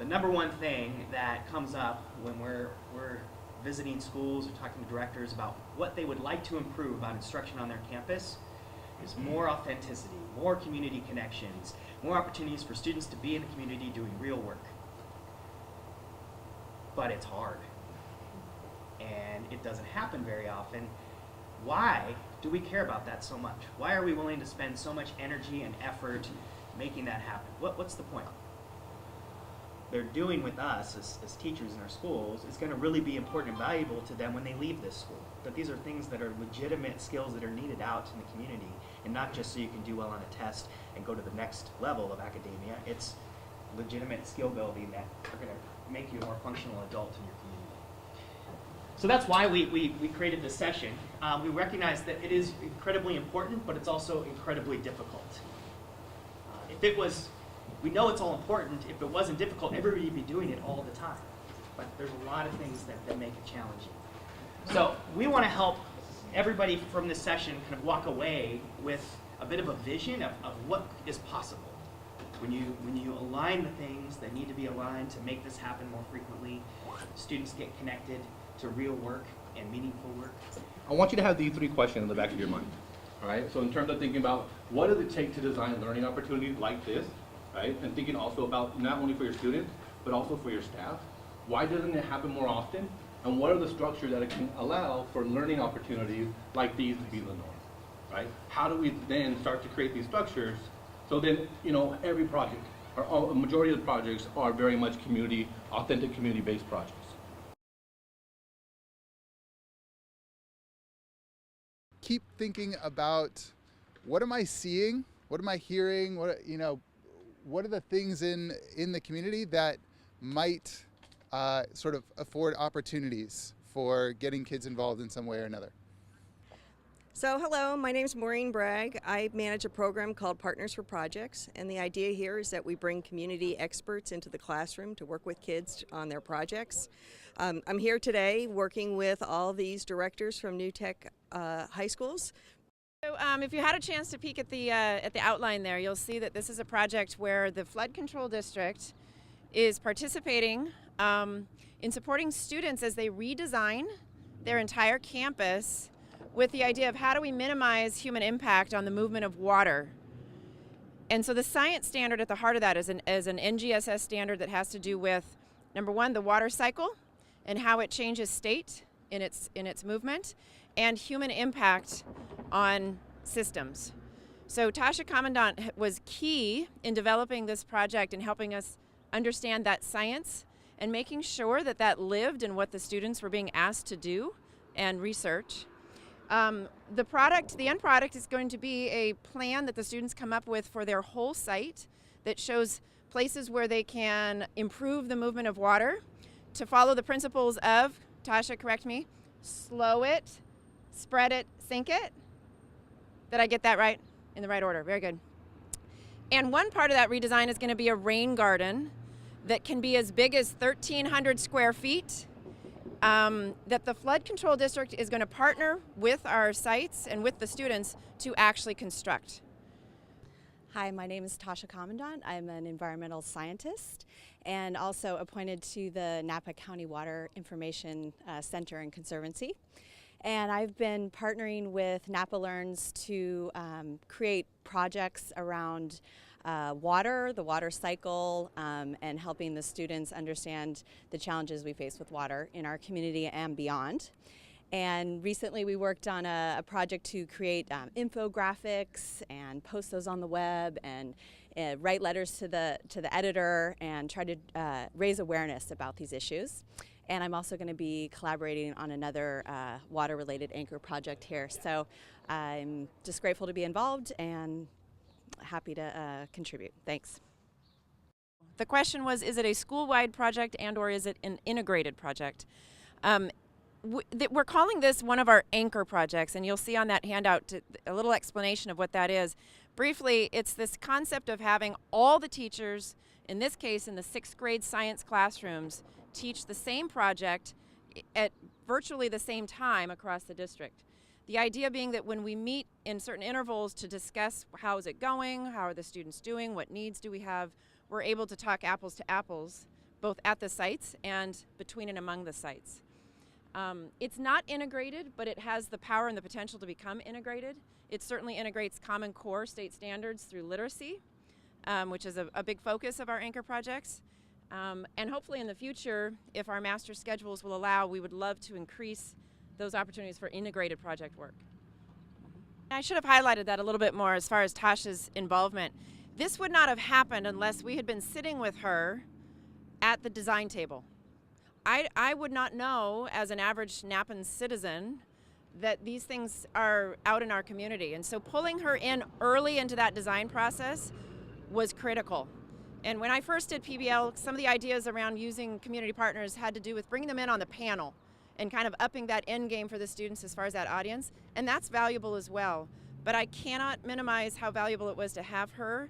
The number one thing that comes up when we're visiting schools or talking to directors about what they would like to improve about instruction on their campus is more authenticity, more community connections, more opportunities for students to be in the community doing real work. But it's hard, and it doesn't happen very often. Why do we care about that so much? Why are we willing to spend so much energy and effort making that happen? What's the point? They're doing with us as teachers in our schools is going to really be important and valuable to them when they leave this school. That these are things that are legitimate skills that are needed out in the community, and not just so you can do well on a test and go to the next level of academia. It's legitimate skill building that are going to make you a more functional adult in your community. So that's why we created this session. We recognize that it is incredibly important, but it's also incredibly difficult. If it was, we know it's all important. If it wasn't difficult, everybody would be doing it all the time. But there's a lot of things that make it challenging. So we want to help everybody from this session kind of walk away with a bit of a vision of what is possible. When you align the things that need to be aligned to make this happen more frequently, students get connected to real work and meaningful work. I want you to have these three questions in the back of your mind. All right. So in terms of thinking about what does it take to design learning opportunities like this, right? And thinking also about not only for your students, but also for your staff. Why doesn't it happen more often? And what are the structures that it can allow for learning opportunities like these to be the norm, right? How do we then start to create these structures so then, every project, or a majority of the projects are very much authentic community-based projects. Keep thinking about what am I seeing? What am I hearing? What are the things in the community that might sort of afford opportunities for getting kids involved in some way or another? So hello, my name is Maureen Bragg. I manage a program called Partners for Projects, and the idea here is that we bring community experts into the classroom to work with kids on their projects. I'm here today working with all these directors from New Tech high schools. So if you had a chance to peek at the outline there, you'll see that this is a project where the Flood Control District is participating in supporting students as they redesign their entire campus with the idea of how do we minimize human impact on the movement of water. And so the science standard at the heart of that is an NGSS standard that has to do with, number one, the water cycle and how it changes state in its movement, and human impact on systems. So Tasha Commandant was key in developing this project and helping us understand that science and making sure that that lived in what the students were being asked to do and research. The end product is going to be a plan that the students come up with for their whole site that shows places where they can improve the movement of water to follow the principles of, Tasha, correct me, slow it, spread it, sink it. Did I get that right? In the right order. Very good. And one part of that redesign is going to be a rain garden that can be as big as 1,300 square feet. That the Flood Control District is going to partner with our sites and with the students to actually construct. Hi, my name is Tasha Commandant. I'm an environmental scientist and also appointed to the Napa County Water Information Center and Conservancy. And I've been partnering with Napa Learns to create projects around water, the water cycle, and helping the students understand the challenges we face with water in our community and beyond. And recently we worked on a project to create infographics and post those on the web and write letters to the editor and try to raise awareness about these issues. And I'm also going to be collaborating on another water-related anchor project here. So I'm just grateful to be involved and happy to contribute. Thanks. The question was, is it a school-wide project and or is it an integrated project? We're calling this one of our anchor projects, and you'll see on that handout a little explanation of what that is. Briefly, it's this concept of having all the teachers, in this case in the 6th grade science classrooms, teach the same project at virtually the same time across the district. The idea being that when we meet in certain intervals to discuss how is it going, how are the students doing, what needs do we have, we're able to talk apples to apples both at the sites and between and among the sites. It's not integrated, but it has the power and the potential to become integrated. It certainly integrates Common Core state standards through literacy, which is a big focus of our anchor projects. And hopefully in the future, if our master schedules will allow, we would love to increase those opportunities for integrated project work. I should have highlighted that a little bit more as far as Tasha's involvement. This would not have happened unless we had been sitting with her at the design table. I would not know, as an average Napan citizen, that these things are out in our community. And so pulling her in early into that design process was critical. And when I first did PBL, some of the ideas around using community partners had to do with bringing them in on the panel and kind of upping that end game for the students as far as that audience. And that's valuable as well. But I cannot minimize how valuable it was to have her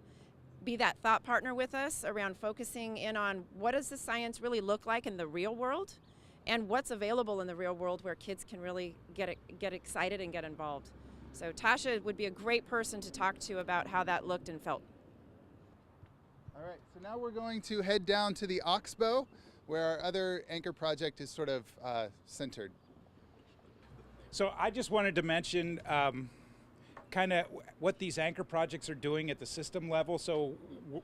be that thought partner with us around focusing in on what does the science really look like in the real world and what's available in the real world where kids can really get excited and get involved. So Tasha would be a great person to talk to about how that looked and felt. All right, so now we're going to head down to the Oxbow, where our other anchor project is sort of centered. So I just wanted to mention kind of what these anchor projects are doing at the system level. So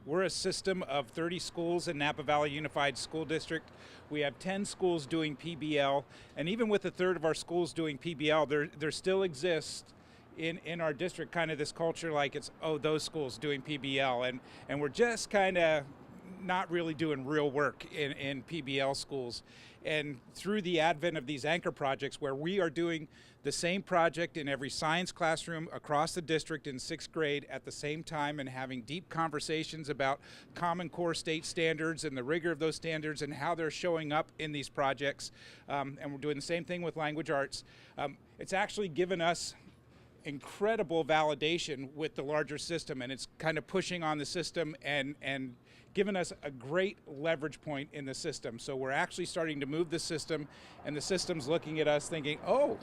we're a system of 30 schools in Napa Valley Unified School District. We have 10 schools doing PBL, and even with a third of our schools doing PBL, there still exists in our district kind of this culture like it's, oh, those schools doing PBL, and we're just kind of not really doing real work in PBL schools. And through the advent of these anchor projects where we are doing the same project in every science classroom across the district in 6th grade at the same time and having deep conversations about Common Core state standards and the rigor of those standards and how they're showing up in these projects. And we're doing the same thing with language arts. It's actually given us incredible validation with the larger system, and it's kind of pushing on the system and given us a great leverage point in the system. So we're actually starting to move the system, and the system's looking at us thinking, oh,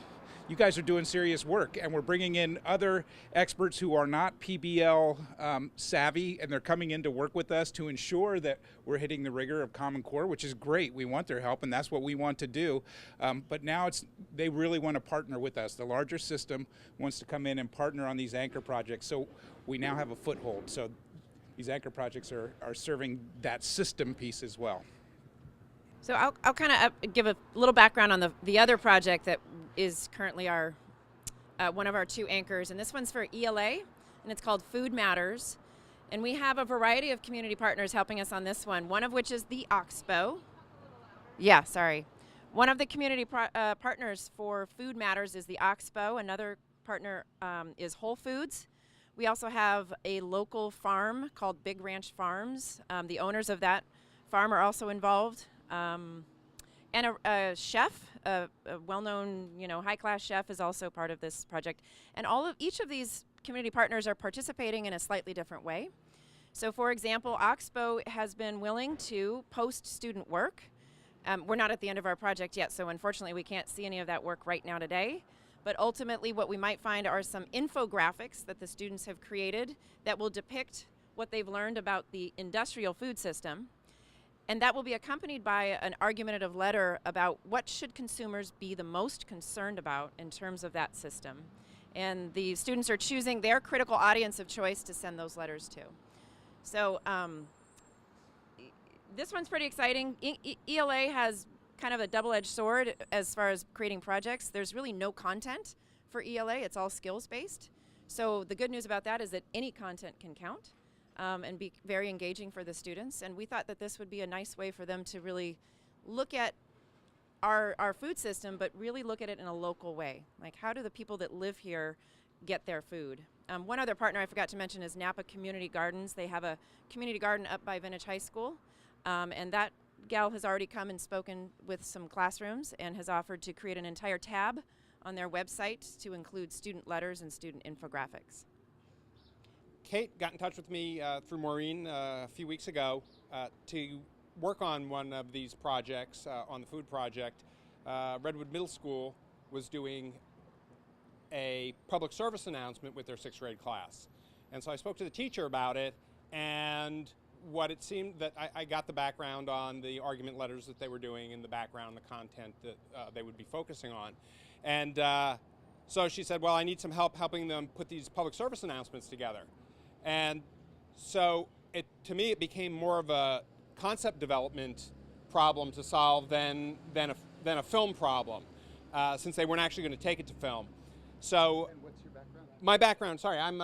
you guys are doing serious work. And we're bringing in other experts who are not PBL savvy, and they're coming in to work with us to ensure that we're hitting the rigor of Common Core, which is great. We want their help, and that's what we want to do. But now they really want to partner with us. The larger system wants to come in and partner on these anchor projects. So we now have a foothold. So these anchor projects are serving that system piece as well. So I'll kind of give a little background on the other project that is currently our one of our 2 anchors, and this one's for ELA, and it's called Food Matters. And we have a variety of community partners helping us on this one of which is the Oxbow. Yeah, sorry. One of the community partners for Food Matters is the Oxbow. Another partner is Whole Foods. We also have a local farm called Big Ranch Farms. The owners of that farm are also involved. And a chef, a well-known, high-class chef is also part of this project. And each of these community partners are participating in a slightly different way. So for example, Oxbow has been willing to post student work. We're not at the end of our project yet, so unfortunately we can't see any of that work right now today. But ultimately what we might find are some infographics that the students have created that will depict what they've learned about the industrial food system. And that will be accompanied by an argumentative letter about what should consumers be the most concerned about in terms of that system. And the students are choosing their critical audience of choice to send those letters to. So this one's pretty exciting. ELA has kind of a double-edged sword as far as creating projects. There's really no content for ELA. It's all skills-based. So the good news about that is that any content can count. And be very engaging for the students. And we thought that this would be a nice way for them to really look at our food system, but really look at it in a local way. Like, how do the people that live here get their food? One other partner I forgot to mention is Napa Community Gardens. They have a community garden up by Vintage High School. And that gal has already come and spoken with some classrooms and has offered to create an entire tab on their website to include student letters and student infographics. Kate got in touch with me through Maureen a few weeks ago to work on one of these projects, on the food project. Redwood Middle School was doing a public service announcement with their 6th grade class. And so I spoke to the teacher about it, and what it seemed that I got the background on the argument letters that they were doing and the background, the content that they would be focusing on. And so she said, well, I need some help helping them put these public service announcements together. And so to me, it became more of a concept development problem to solve than a film problem, since they weren't actually going to take it to film. So, And what's your background? my background, sorry, I'm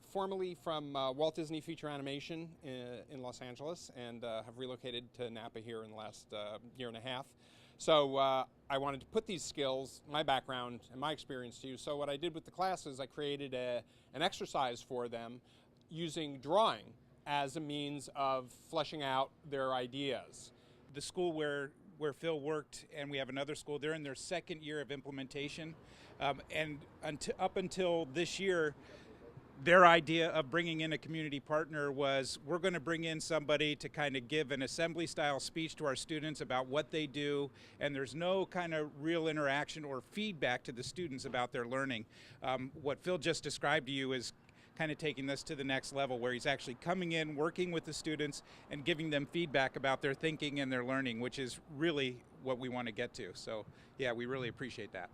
formerly from Walt Disney Feature Animation in Los Angeles, and have relocated to Napa here in the last year and a half. So I wanted to put these skills, my background and my experience to use. So what I did with the classes, I created an exercise for them using drawing as a means of fleshing out their ideas. The school where Phil worked, and we have another school, they're in their second year of implementation. And up until this year, their idea of bringing in a community partner was, we're going to bring in somebody to kind of give an assembly style speech to our students about what they do, and there's no kind of real interaction or feedback to the students about their learning. What Phil just described to you is kind of taking this to the next level, where he's actually coming in, working with the students, and giving them feedback about their thinking and their learning, which is really what we want to get to. So yeah, we really appreciate that.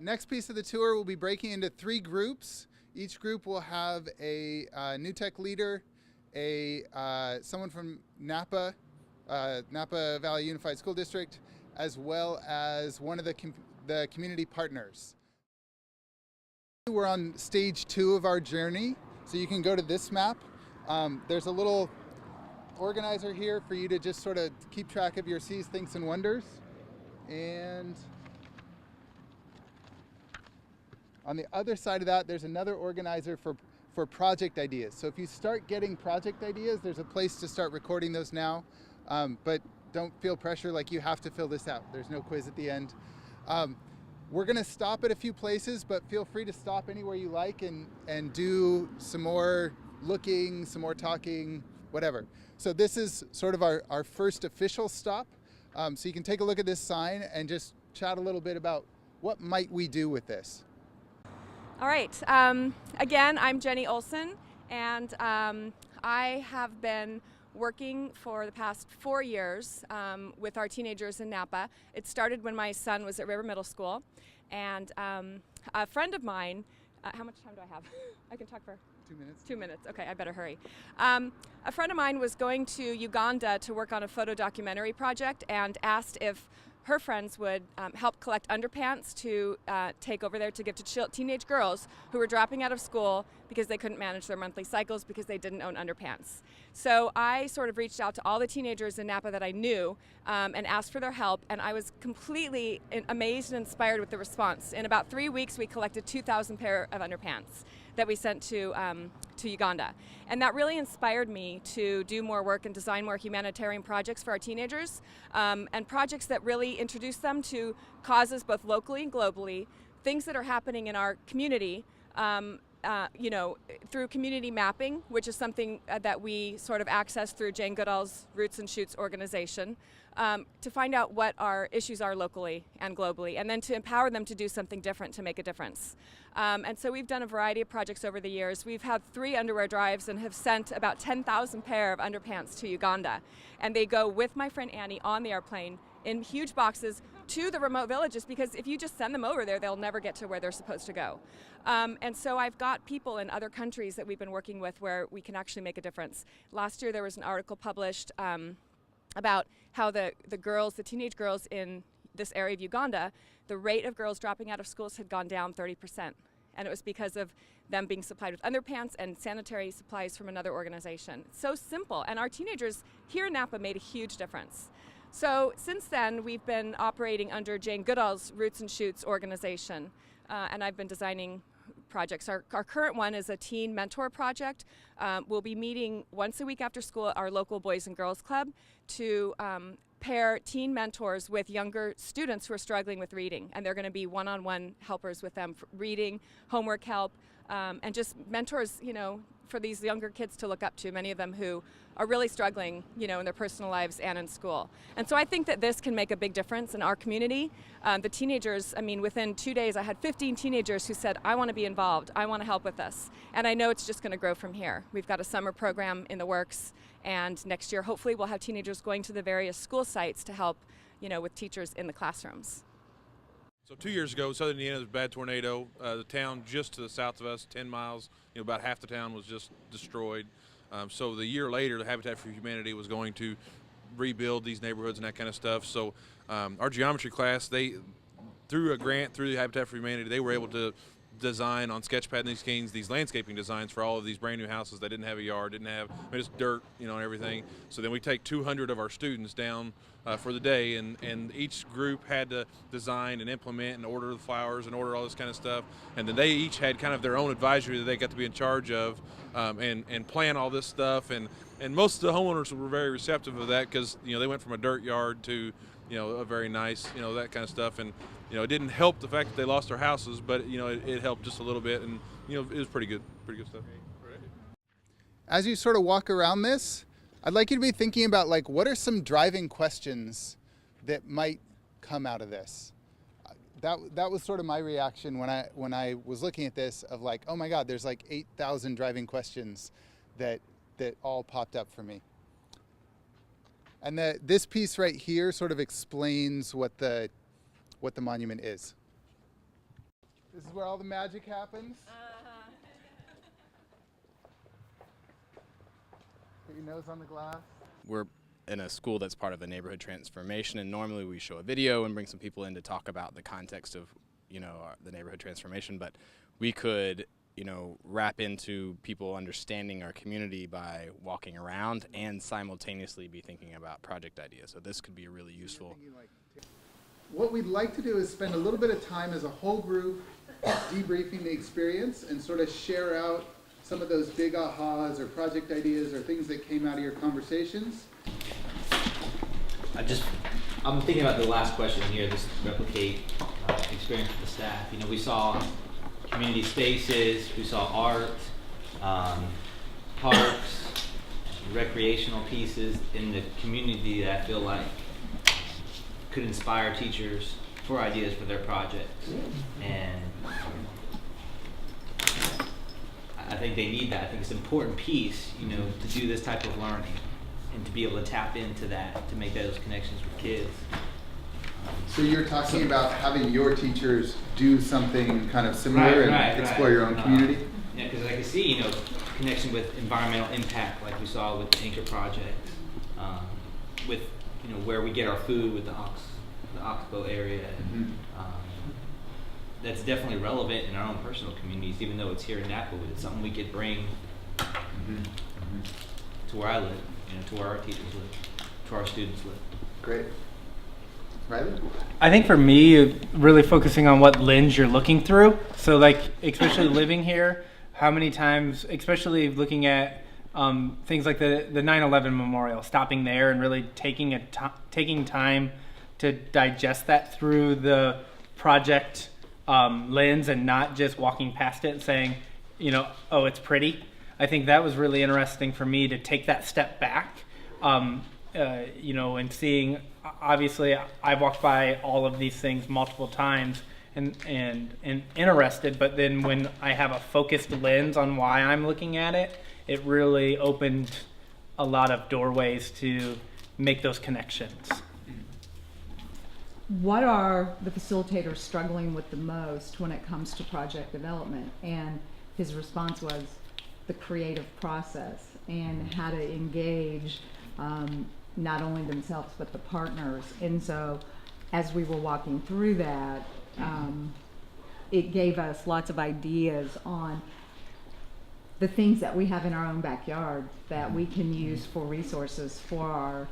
Next piece of the tour will be breaking into 3 groups. Each group will have a new tech leader, someone from Napa, Napa Valley Unified School District, as well as one of the community partners. We're on stage 2 of our journey, so you can go to this map. There's a little organizer here for you to just sort of keep track of your sees, thinks, and wonders. And on the other side of that, there's another organizer for project ideas. So if you start getting project ideas, there's a place to start recording those now. But don't feel pressure like you have to fill this out. There's no quiz at the end. We're going to stop at a few places, but feel free to stop anywhere you like and do some more looking, some more talking, whatever. So this is sort of our first official stop. So you can take a look at this sign and just chat a little bit about what might we do with this. All right. Again, I'm Jenny Olson, and I have been working for the past 4 years with our teenagers in Napa. It started when my son was at River Middle School, and a friend of mine, how much time do I have? I can talk for 2 minutes. 2 minutes. Okay, I better hurry. A friend of mine was going to Uganda to work on a photo documentary project and asked if her friends would help collect underpants to take over there to give to teenage girls who were dropping out of school because they couldn't manage their monthly cycles because they didn't own underpants. So I sort of reached out to all the teenagers in Napa that I knew and asked for their help, and I was completely amazed and inspired with the response. In about 3 weeks, we collected 2,000 pair of underpants that we sent to Uganda. And that really inspired me to do more work and design more humanitarian projects for our teenagers, and projects that really introduce them to causes both locally and globally, things that are happening in our community, through community mapping, which is something that we sort of access through Jane Goodall's Roots and Shoots organization, to find out what our issues are locally and globally, and then to empower them to do something different to make a difference. And so we've done a variety of projects over the years. We've had 3 underwear drives and have sent about 10,000 pair of underpants to Uganda. And they go with my friend Annie on the airplane in huge boxes to the remote villages, because if you just send them over there, they'll never get to where they're supposed to go. And so I've got people in other countries that we've been working with where we can actually make a difference. Last year there was an article published about how the teenage girls in this area of Uganda, the rate of girls dropping out of schools had gone down 30%. And it was because of them being supplied with underpants and sanitary supplies from another organization. It's so simple, and our teenagers here in Napa made a huge difference. So since then, we've been operating under Jane Goodall's Roots and Shoots organization, and I've been designing projects. Our current one is a teen mentor project. We'll be meeting once a week after school at our local Boys and Girls Club to pair teen mentors with younger students who are struggling with reading, and they're going to be one-on-one helpers with them for reading, homework help, and just mentors, for these younger kids to look up to, many of them who are really struggling, in their personal lives and in school. And so I think that this can make a big difference in our community. The teenagers, within 2 days I had 15 teenagers who said, I want to be involved, I want to help with this. And I know it's just going to grow from here. We've got a summer program in the works, and next year hopefully we'll have teenagers going to the various school sites to help, with teachers in the classrooms. So 2 years ago, southern Indiana was a bad tornado. The town just to the south of us, 10 miles, about half the town was just destroyed. So the year later, the Habitat for Humanity was going to rebuild these neighborhoods and that kind of stuff. So our geometry class, through a grant through the Habitat for Humanity, they were able to design on Sketchpad and these Kings these landscaping designs for all of these brand new houses that didn't have a yard, didn't have just dirt, and everything. So then we take 200 of our students down for the day, and each group had to design and implement and order the flowers and order all this kind of stuff. And then they each had kind of their own advisory that they got to be in charge of, and plan all this stuff. And most of the homeowners were very receptive of that, because they went from a dirt yard to a very nice, that kind of stuff. And it didn't help the fact that they lost their houses, but it helped just a little bit, and it was pretty good stuff. As you sort of walk around this, I'd like you to be thinking about what are some driving questions that might come out of this. That was sort of my reaction when I was looking at this, of oh my God, there's 8,000 driving questions that all popped up for me. And this piece right here sort of explains what the monument is. This is where all the magic happens. Put your nose on the glass. We're in a school that's part of the neighborhood transformation, and normally we show a video and bring some people in to talk about the context of the neighborhood transformation, but we could wrap into people understanding our community by walking around and simultaneously be thinking about project ideas. So this could be a really useful. What we'd like to do is spend a little bit of time as a whole group debriefing the experience and sort of share out some of those big ahas or project ideas or things that came out of your conversations. I'm thinking about the last question here, this replicate experience with the staff. We saw community spaces, we saw art, parks, recreational pieces in the community that I feel like could inspire teachers for ideas for their projects. And I think they need that. I think it's an important piece, to do this type of learning and to be able to tap into that, to make those connections with kids. So you're talking about having your teachers do something kind of similar and explore your own community? Yeah, because I can see, connection with environmental impact, like we saw with Anchor projects, with where we get our food with the Oxbow area. Mm-hmm. That's definitely relevant in our own personal communities, even though it's here in Napa. It's something we could bring to where I live, to where our teachers live, to our students live. Great. Riley? I think for me, really focusing on what lens you're looking through. So especially living here, how many times, especially looking at things like the 9/11 memorial, stopping there and really taking time to digest that through the project lens and not just walking past it and saying, oh, it's pretty. I think that was really interesting for me to take that step back, and seeing, obviously I've walked by all of these things multiple times and interested, but then when I have a focused lens on why I'm looking at it, it really opened a lot of doorways to make those connections. What are the facilitators struggling with the most when it comes to project development? And his response was the creative process and how to engage not only themselves but the partners. And so as we were walking through that, it gave us lots of ideas on the things that we have in our own backyard that we can use for resources for our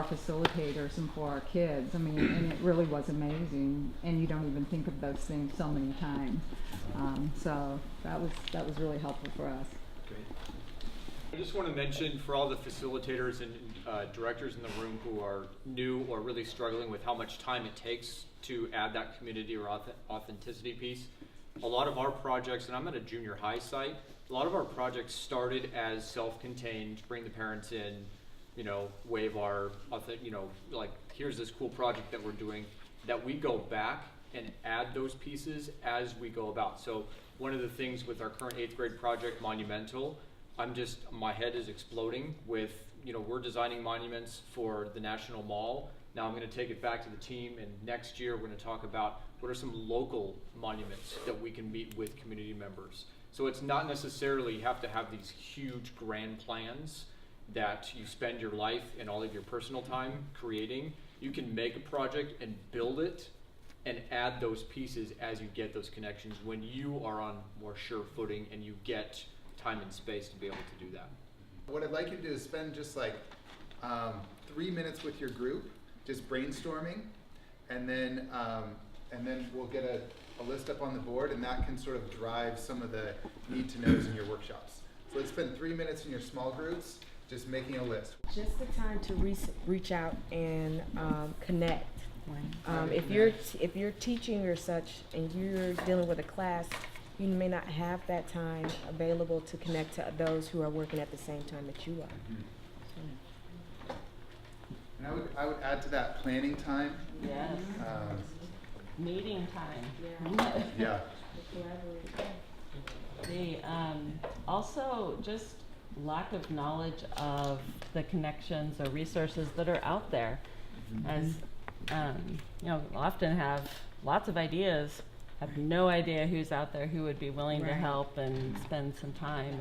facilitators and for our kids. And it really was amazing, and you don't even think of those things so many times. So that was really helpful for us. Great. I just want to mention for all the facilitators and directors in the room who are new or really struggling with how much time it takes to add that community or authenticity piece, a lot of our projects, and I'm at a junior high site, a lot of our projects started as self-contained, bring the parents in, you know, wave our, you know, like, here's this cool project that we're doing, that we go back and add those pieces as we go about. So one of the things with our current 8th grade project, Monumental, my head is exploding with, you know, we're designing monuments for the National Mall. Now I'm gonna take it back to the team, and next year we're gonna talk about what are some local monuments that we can meet with community members. So it's not necessarily you have to have these huge grand plans that you spend your life and all of your personal time creating. You can make a project and build it and add those pieces as you get those connections when you are on more sure footing and you get time and space to be able to do that. What I'd like you to do is spend just like 3 minutes with your group, just brainstorming, and then we'll get a list up on the board, and that can sort of drive some of the need to knows in your workshops. So let's spend 3 minutes in your small groups just making a list. Just the time to reach out and connect. If you're teaching or such and you're dealing with a class, you may not have that time available to connect to those who are working at the same time that you are. And I would add to that planning time. Yes. Meeting time. Yeah. Also, just lack of knowledge of the connections or resources that are out there. As you know, often have lots of ideas, have no idea who's out there who would be willing to help and spend some time,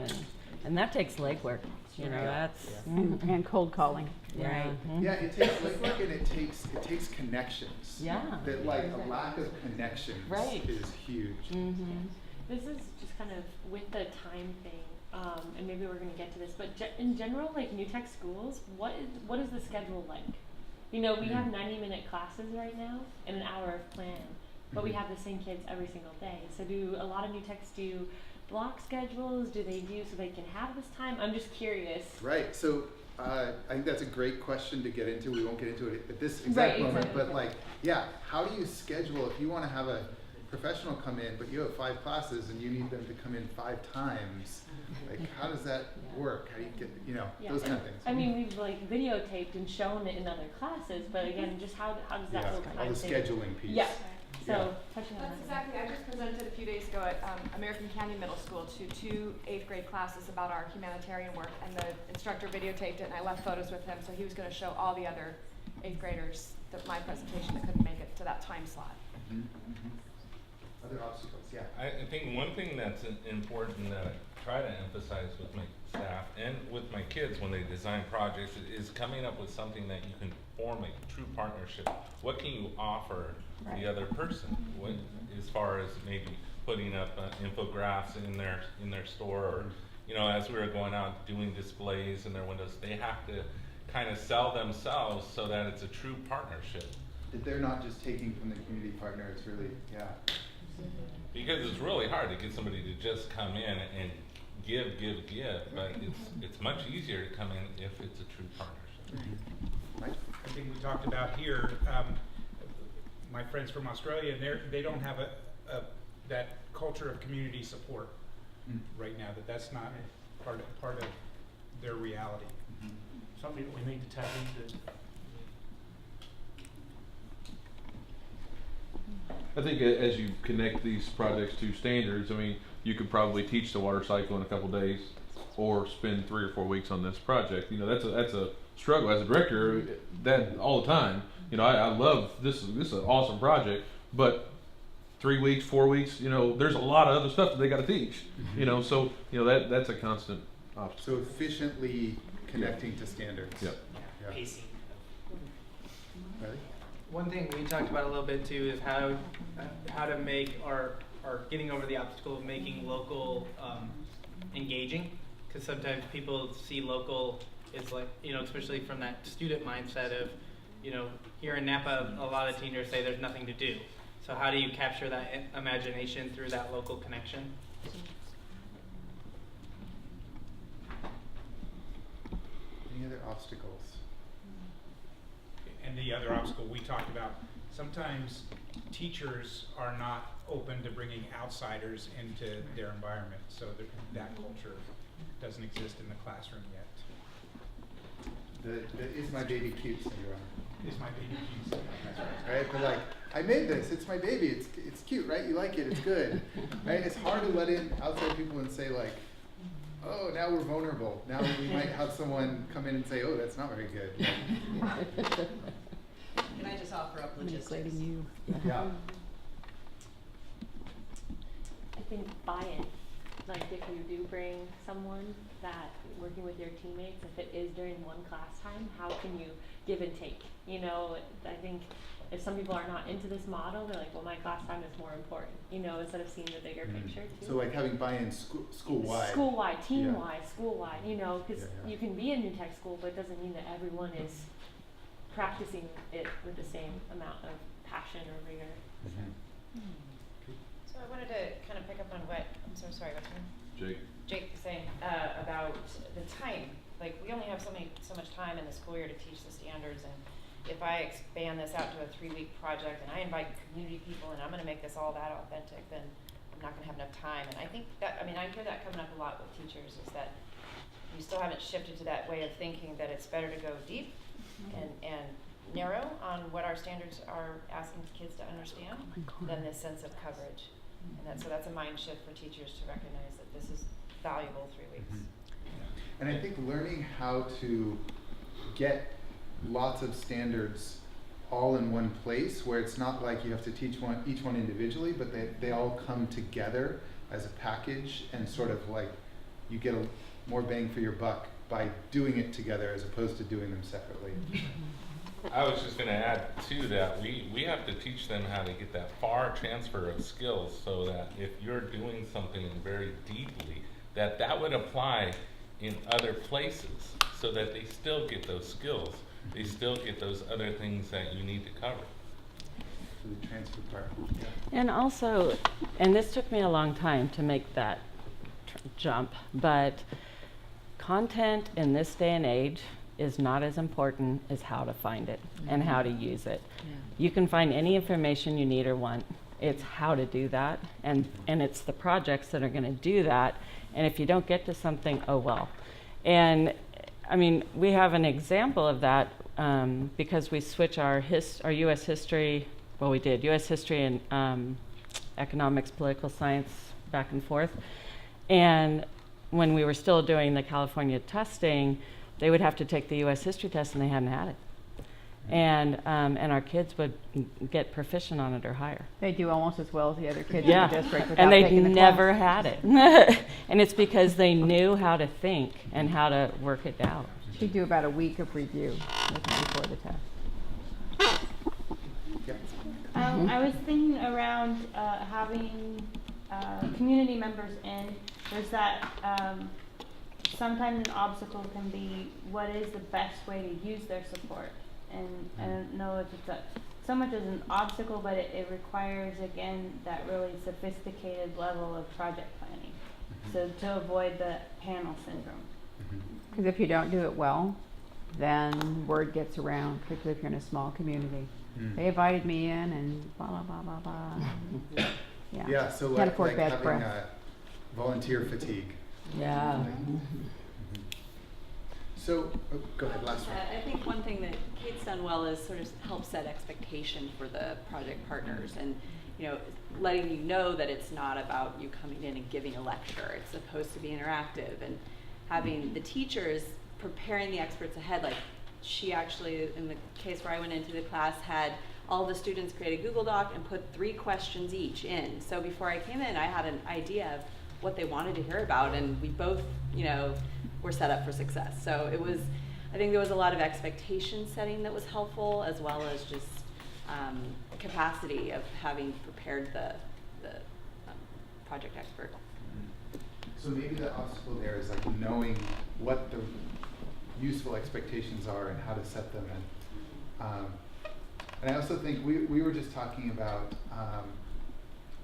and that takes legwork. You know, that's and cold calling. Right. Yeah, it takes legwork and it takes connections. Yeah. That like a lack of connections is huge. This is just kind of with the time thing, and maybe we're going to get to this, but in general, like New Tech schools, what is the schedule like? You know, we have 90-minute classes right now and an hour of plan, but we have the same kids every single day. So do a lot of New Techs do block schedules? Do they do so they can have this time? I'm just curious. Right. So I think that's a great question to get into. We won't get into it at this exact moment, but like, yeah, how do you schedule if you want to have a professional come in, but you have 5 classes and you need them to come in 5 times? Like, how does that work? How do you get, you know, those kind of things? I mean, we've like videotaped and shown it in other classes, but again, just how does that work? All the scheduling piece. Yeah. So touching on That's that. exactly. I just presented a few days ago at American Canyon Middle School to 2 8th grade classes about our humanitarian work, and the instructor videotaped it, and I left photos with him, so he was going to show all the other 8th graders my presentation that couldn't make it to that time slot. Other obstacles, yeah. I think one thing that's important that I try to emphasize with my staff and with my kids when they design projects is coming up with something that you can form a true partnership. What can you offer the other person? What, as far as maybe putting up infographics in their store, or you know, as we were going out doing displays in their windows, they have to kind of sell themselves so that it's a true partnership. That they're not just taking from the community partner, it's really, Because it's really hard to get somebody to just come in and give, but it's much easier to come in if it's a true partnership. I think we talked about here, my friends from Australia, they don't have that culture of community support right now. That's not part of their reality. Something that we need to tap into. I think as you connect these projects to standards, I mean, you could probably teach the water cycle in a couple days, or spend 3 or 4 weeks on this project. You know, that's a struggle as a director. That all the time. You know, I love this. This is an awesome project, but 3 weeks, 4 weeks. You know, there's a lot of other stuff that they got to teach. You know, so you know that's a constant obstacle. So efficiently connecting to standards. Yep. Yeah. Pacing. Ready? One thing we talked about a little bit too is how to make our getting over the obstacle of making local engaging, because sometimes people see local is like, you know, especially from that student mindset of, you know, here in Napa a lot of teenagers say there's nothing to do. So how do you capture that imagination through that local connection? Any other obstacles? And the other obstacle we talked about, sometimes teachers are not open to bringing outsiders into their environment, so that culture doesn't exist in the classroom yet. The is my baby cute syndrome. Is my baby cute syndrome, that's right. Right, but like, I made this, it's my baby, it's cute, right? You like it, it's good. Right? It's hard to let in outside people and say like, oh, now we're vulnerable. Now we might have someone come in and say, oh, that's not very good. Can I just offer up logistics? You. Yeah. I think buy-in. Like if you do bring someone that working with your teammates, if it is during one class time, how can you give and take? You know, I think if some people are not into this model, they're like, well, my class time is more important, you know, instead of seeing the bigger picture too. So like having buy-in school-wide. School-wide, team-wide, school-wide, you know, because you can be in New Tech School, but it doesn't mean that everyone is practicing it with the same amount of passion or rigor. So I wanted to kind of pick up on what, I'm so sorry, what's your name? Jake was saying about the time. Like we only have so much time in the school year to teach the standards, and if I expand this out to a 3-week project and I invite community people and I'm going to make this all that authentic, then I'm not going to have enough time. And I think that, I mean, I hear that coming up a lot with teachers, is that you still haven't shifted to that way of thinking that it's better to go deep and narrow on what our standards are asking kids to understand than this sense of coverage. And so that's a mind shift for teachers to recognize that this is valuable 3 weeks. And I think learning how to get lots of standards all in one place, where it's not like you have to teach each one individually, but they all come together as a package, and sort of like you get more bang for your buck by doing it together as opposed to doing them separately. I was just going to add to that, we have to teach them how to get that far transfer of skills, so that if you're doing something very deeply, that would apply in other places, so that they still get those skills. They still get those other things that you need to cover. The transfer part. And also, and this took me a long time to make that jump, but content in this day and age is not as important as how to find it and how to use it. You can find any information you need or want. It's how to do that, and it's the projects that are going to do that. And if you don't get to something, oh well. And I mean, we have an example of that because we switch our U.S. history. Well, we did U.S. history and economics, political science, back and forth. And when we were still doing the California testing, they would have to take the U.S. history test, and they hadn't had it. And our kids would get proficient on it or higher. They do almost as well as the other kids Yeah, in the district without and they taking the never class. had it. And it's because they knew how to think and how to work it out. She'd do about a week of review before the test. I was thinking around having community members in. There's that sometimes an obstacle can be what is the best way to use their support. And I don't know if it's so much as an obstacle, but it requires, again, that really sophisticated level of project planning. So to avoid the panel syndrome. Because if you don't do it well, then word gets around, particularly if you're in a small community. They invited me in and blah, blah, blah, blah, blah. Yeah, so Can't afford like bad having breath. volunteer fatigue. Yeah. So, go ahead, last one. I think one thing that Kate's done well is sort of help set expectation for the project partners, and letting you know that it's not about you coming in and giving a lecture. It's supposed to be interactive, and having the teachers preparing the experts ahead. Like she actually, in the case where I went into the class, had all the students create a Google Doc and put 3 questions each in. So before I came in, I had an idea of what they wanted to hear about, and we both, were set up for success. So it was, I think there was a lot of expectation setting that was helpful, as well as just capacity of having prepared the project expert. So maybe the obstacle there is like knowing what the useful expectations are and how to set them. And I also think we were just talking about,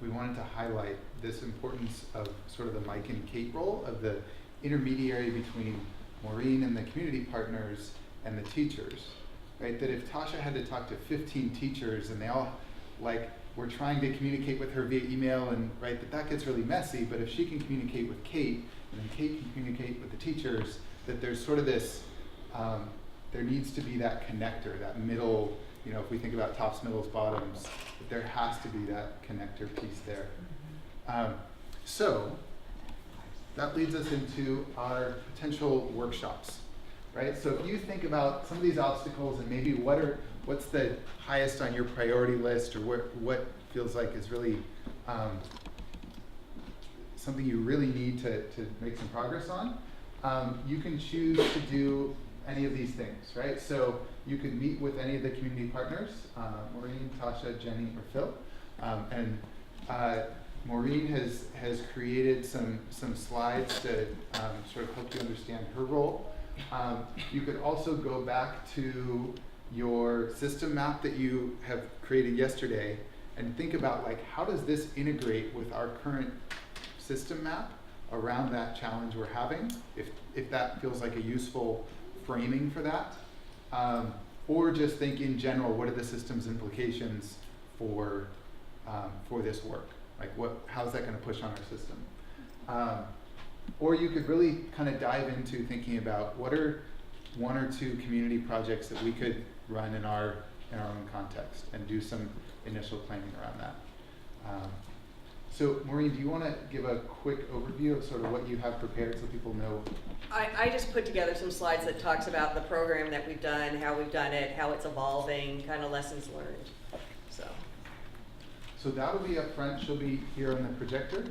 we wanted to highlight this importance of sort of the Mike and Kate role of the intermediary between Maureen and the community partners and the teachers, right? That if Tasha had to talk to 15 teachers and they all like we're trying to communicate with her via email, and right, that gets really messy. But if she can communicate with Kate, and then Kate can communicate with the teachers, that there's sort of this, there needs to be that connector, that middle, you know, if we think about tops, middles, bottoms, that there has to be that connector piece there. So that leads us into our potential workshops, right? So if you think about some of these obstacles and maybe what's the highest on your priority list, or what feels like is really something you really need to make some progress on, you can choose to do any of these things, right? So you could meet with any of the community partners, Maureen, Tasha, Jenny, or Phil, and Maureen has created some slides to sort of help you understand her role. You could also go back to your system map that you have created yesterday and think about, like, how does this integrate with our current system map around that challenge we're having, if that feels like a useful framing for that. Or just think in general, what are the system's implications for this work? Like, how's that going to push on our system? Or you could really kind of dive into thinking about what are one or two community projects that we could run in our own context, and do some initial planning around that. So Maureen, do you want to give a quick overview of sort of what you have prepared so people know? I just put together some slides that talks about the program that we've done, how we've done it, how it's evolving, kind of lessons learned. So that'll be up front. She'll be here on the projector,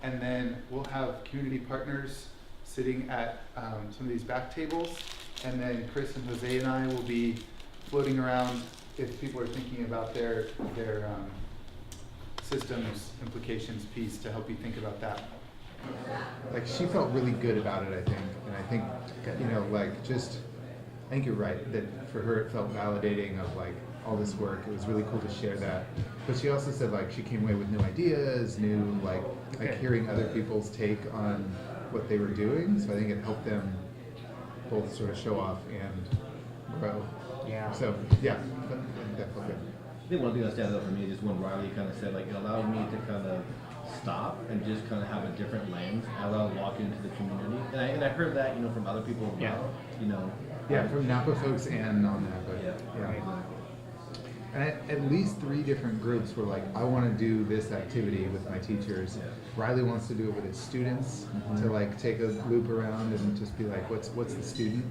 and then we'll have community partners sitting at some of these back tables, and then Chris and Jose and I will be floating around if people are thinking about their systems implications piece to help you think about that. Like, she felt really good about it, I think, and I think, you know, like, just, I think you're right, that for her it felt validating of, like, all this work. It was really cool to share that. But she also said, like, she came away with new ideas, like hearing other people's take on what they were doing. So I think it helped them both sort of show off and grow. Yeah. So, yeah, that felt good. I think one thing that stands out for me is just when Riley kind of said, like, it allowed me to kind of stop and just kind of have a different lens as I was walking into the community. And I heard that, you know, from other people as well, you know. Yeah, from Napa folks and non-Napa. Yeah. And at least 3 different groups were like, I want to do this activity with my teachers. Riley wants to do it with his students, to like take a loop around and just be like, what's the student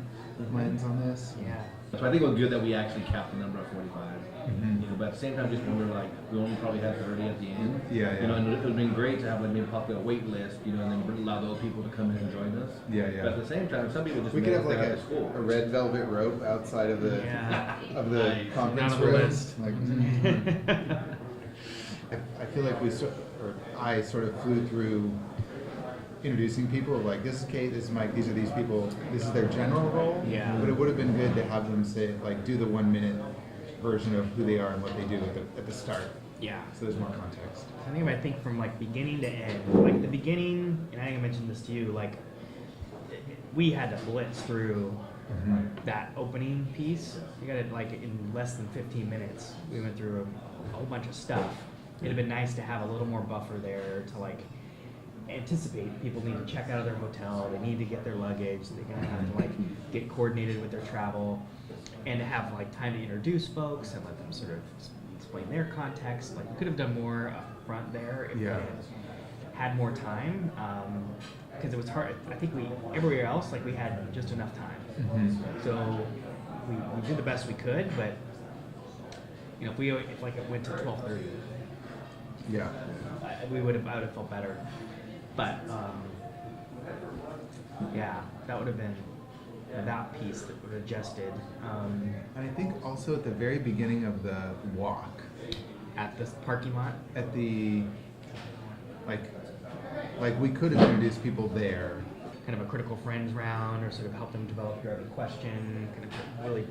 lens on this? Yeah. So I think it was good that we actually capped the number of 45. You know, but at the same time, just wonder, like, we only probably had 30 at the end. Yeah. You know, and it would have been great to have, like, maybe possibly a wait list, you know, and then allow those people to come in and join us. Yeah. But at the same time, some people just we could have like a red velvet rope outside of the conference Not on the room. list. Like, I feel like I sort of flew through introducing people, like, this is Kate, this is Mike, these are these people, this is their general role. Yeah. But it would have been good to have them say, like, do the 1-minute version of who they are and what they do at the start. Yeah. So there's more context. I think from like beginning to end, like the beginning, and I think I mentioned this to you, like we had to blitz through that opening piece. We got it like in less than 15 minutes. We went through a whole bunch of stuff. It'd have been nice to have a little more buffer there to like anticipate people need to check out of their hotel, they need to get their luggage, they're gonna have to like get coordinated with their travel, and to have like time to introduce folks and let them sort of explain their context. Like we could have done more up front there if we had more time, because it was hard. I think everywhere else, like we had just enough time. So we did the best we could, but you know, if like it went to 12:30, I would have felt better. But that would have been that piece that would have adjusted. And I think also at the very beginning of the walk, at this parking lot, at the like we could have introduced people there. Kind of a critical friends round, or sort of help them develop your every question. Kind of really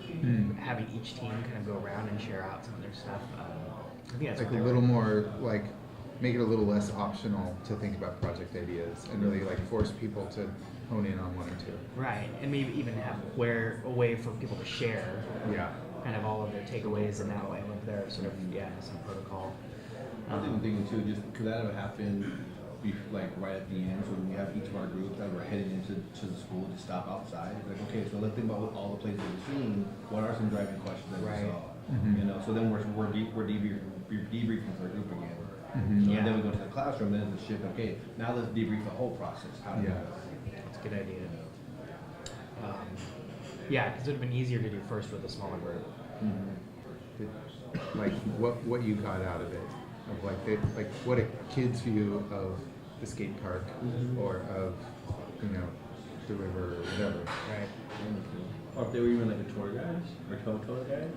having each team kind of go around and share out some of their stuff. I think that's like a little more like. Make it a little less optional to think about project ideas and really like force people to hone in on 1 or 2. Right, and maybe even have a way for people to share kind of all of their takeaways in that way. if there sort of some protocol. I'm thinking too, just could that have happened like right at the end, so when we have each of our groups that we're heading into the school to stop outside, like, okay, so let's think about all the places we've seen, what are some driving questions that we saw, you know, so then we're debriefing for a group again. And then we go to the classroom, then it's a shift, okay, now let's debrief the whole process. How do we go? That's a good idea. Because it would have been easier to do first with a smaller group. Like what you got out of it, of like what a kid's view of the skate park or of the river or whatever. Right. Or if they were even like a tour guide or tour guide,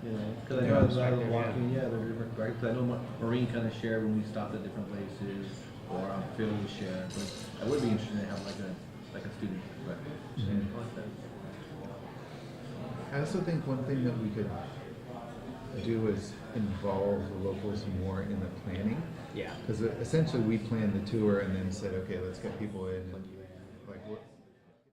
you know, because I know as I was walking, there are different guides. I know Maureen kind of shared when we stopped at different places, or Phil would share. But I would be interested to have like a student. But I also think one thing that we could do is involve the locals more in the planning. Yeah. Because essentially we planned the tour and then said, okay, let's get people in.